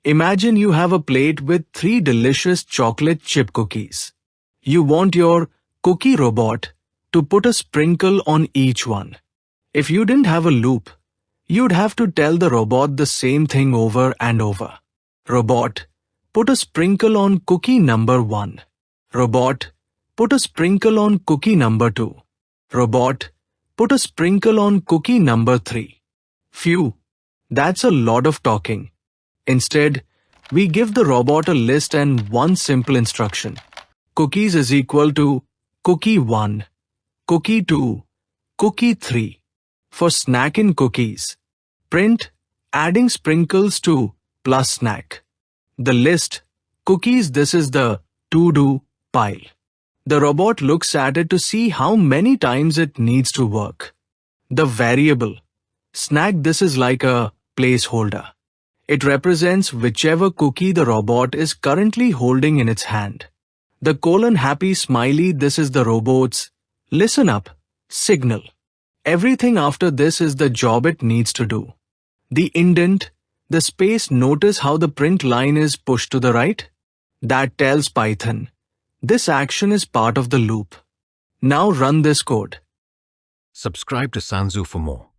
Imagine you have a plate with 3 delicious chocolate chip cookies. You want your cookie robot to put a sprinkle on each one. If you didn't have a loop, you'd have to tell the robot the same thing over and over. Robot, put a sprinkle on cookie number 1. Robot, put a sprinkle on cookie number 2. Robot, put a sprinkle on cookie number 3. Phew, that's a lot of talking. Instead, we give the robot a list and one simple instruction. Cookies is equal to cookie 1, cookie 2, cookie 3. For snack in cookies, print adding sprinkles to plus snack. The list, cookies, this is the to-do pile. The robot looks at it to see how many times it needs to work. The variable, snack, this is like a placeholder. It represents whichever cookie the robot is currently holding in its hand. The happy smiley, this is the robot's listen up signal. Everything after this is the job it needs to do. The indent, the space, notice how the print line is pushed to the right? That tells Python, this action is part of the loop. Now run this code. Subscribe to Sanzu for more.